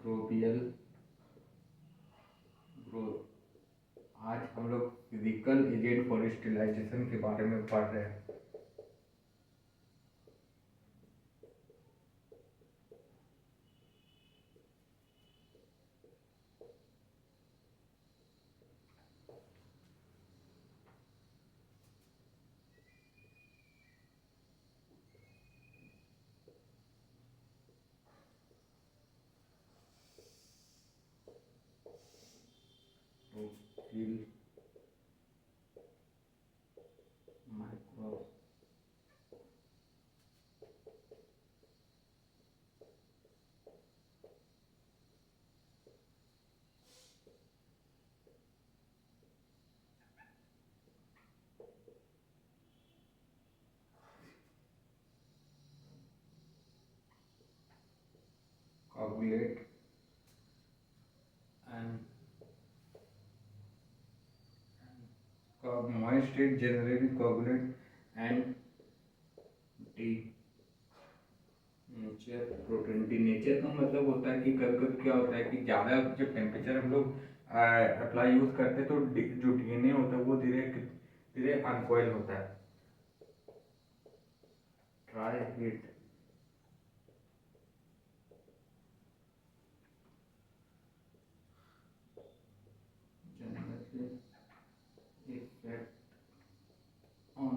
Microbial growth. आज हम लोग फिजिकल एजेंट फॉर स्टेलाइजेशन के बारे में पढ़ रहे हैं। तो फिल micro coagulate and moist state generally coagulate and nature protein nature का मतलब होता है कि कभी कभी क्या होता है कि ज़्यादा जब टेम्परेचर हम लोग अप्लाई यूज़ करते हैं तो जो डीएनए होता है वो धीरे धीरे अनकॉइल होता है। Try hit generally effect on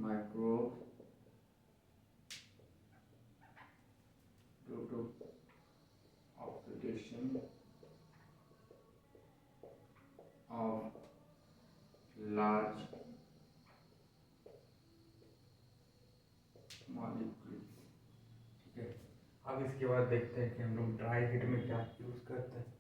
microbes due to oxidation of large molecules। ठीक है, अब इसके बाद देखते हैं कि हम लोग ड्राई हीट में क्या यूज करते हैं।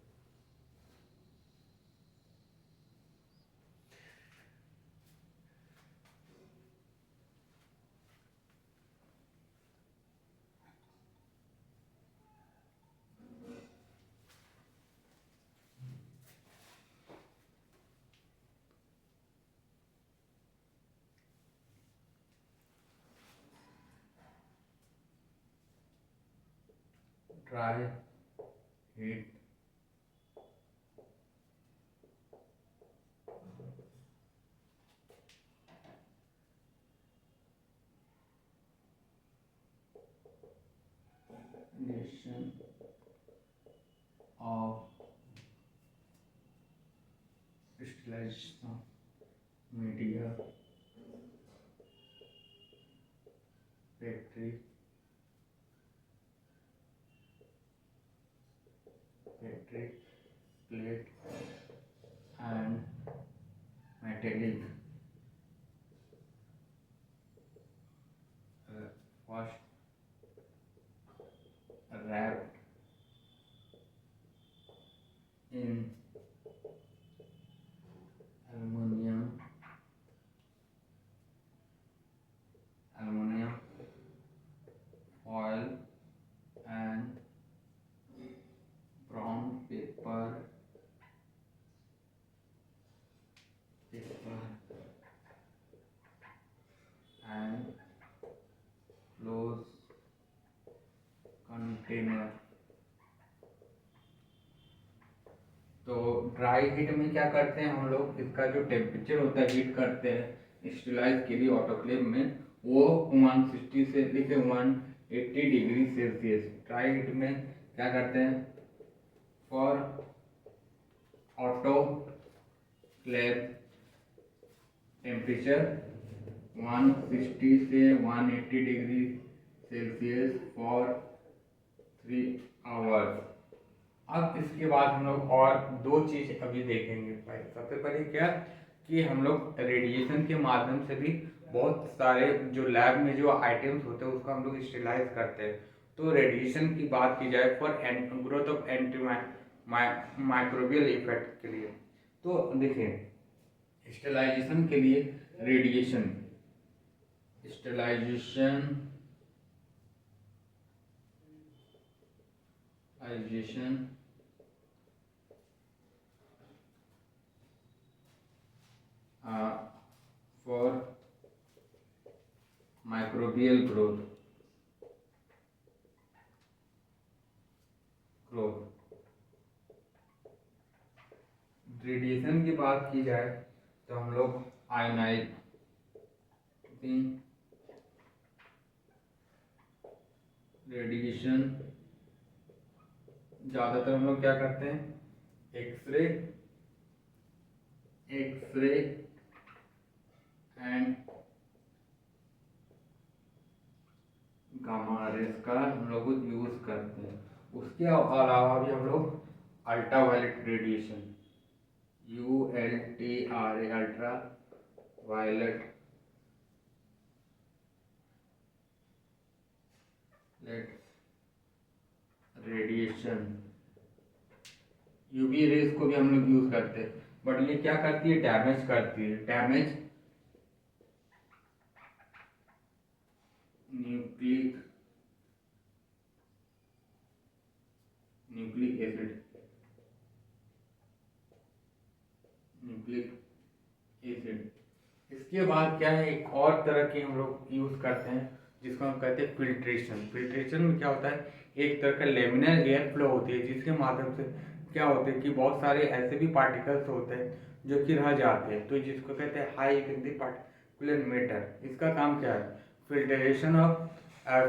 Dry heat condition of crystallization media battery plate and metallic first wrapped in aluminum foil and brown paper and close container. तो ड्राई हीट में क्या करते हैं हम लोग, इसका जो टेम्परेचर होता है हीट करते हैं स्टेलाइज के लिए ऑटोक्लेव में, वो 160 से लेके 180 डिग्री सेल्सियस। ड्राई हीट में क्या करते हैं, फॉर ऑटोक्लेव टेम्परेचर 160 से 180 डिग्री सेल्सियस फॉर 3 आवर्स। अब इसके बाद हम लोग और दो चीज अभी देखेंगे भाई। सबसे पहले क्या कि हम लोग रेडिएशन के माध्यम से भी बहुत सारे जो लैब में जो आइटम्स होते हैं उसको हम लोग स्टेलाइज करते हैं। तो रेडिएशन की बात की जाए for growth of anti microbial effect के लिए, तो देखिए स्टेलाइजेशन के लिए radiation sterilisation for microbial growth ionising radiation, ज़्यादातर हम लोग क्या करते हैं, एक्सरे एंड गामा रेस का हम लोग यूज करते हैं। उसके अलावा भी हम लोग ultraviolet radiation, ULTRA ultraviolet radiation, UV rays को भी हम लोग यूज करते हैं। बट ये क्या करती है, डैमेज करती है, डैमेज न्यूक्लिक एसिड। इसके बाद क्या है, एक और तरह के हम लोग यूज करते हैं जिसको हम कहते हैं फिल्ट्रेशन। फिल्ट्रेशन में क्या होता है, एक तरह का लेमिनर एयर फ्लो होती है जिसके माध्यम से क्या होता है कि बहुत सारे ऐसे भी पार्टिकल्स होते हैं जो कि रह जाते हैं, तो जिसको कहते हैं हाई एफिनिटी पार्टिकुलर मैटर। इसका काम क्या है, filtration of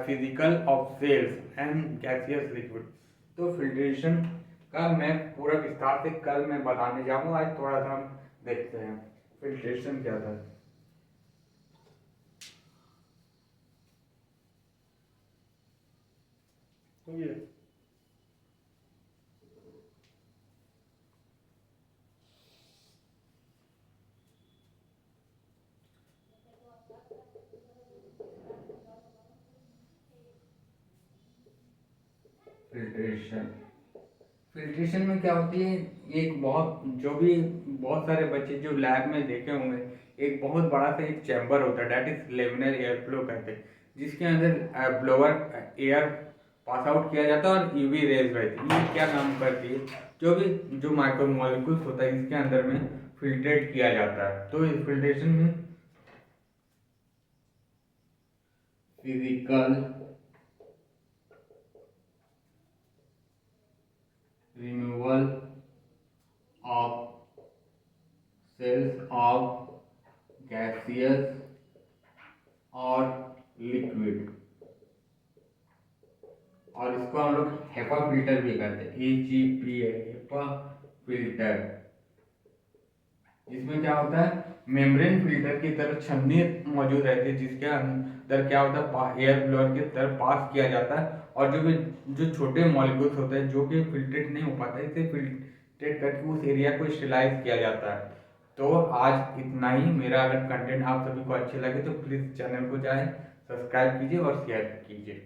physical of cells and gaseous liquid. तो फिल्ट्रेशन का मैं पूरा विस्तार से कल मैं बताने जाऊँगा, आज थोड़ा सा हम देखते हैं फिल्ट्रेशन क्या था। फिल्ट्रेशन, फिल्ट्रेशन में क्या होती है, एक बहुत जो भी बहुत सारे बच्चे जो लैब में देखे होंगे, एक बहुत बड़ा सा एक चैम्बर होता है, that is laminar air flow कहते हैं, जिसके अंदर ब्लोअर एयर पास आउट किया जाता है और यूवी रेज रहती है। ये क्या काम करती है, जो माइक्रो मॉलिक्यूल्स होता है इसके अंदर में फिल्ट्रेट किया जाता है। तो इस फिल्ट्रेशन में physical removal of cells of gaseous और लिक्विड, और इसको हम लोग हेपा फिल्टर भी कहते हैं, HEPA हेपा फिल्टर। इसमें क्या होता है, मेम्ब्रेन फिल्टर की तरह छन्नी मौजूद रहती है जिसके अंदर क्या होता है, एयर ब्लोअर की तरफ पास किया जाता है, और जो छोटे मॉलिक्यूल्स होते हैं जो कि फिल्ट्रेट नहीं हो पाता है, इसे फिल्ट्रेट करके उस एरिया को स्टेलाइज किया जाता है। तो आज इतना ही। मेरा अगर कंटेंट आप सभी को अच्छे लगे तो प्लीज़ चैनल को जाएं, सब्सक्राइब कीजिए और शेयर कीजिए।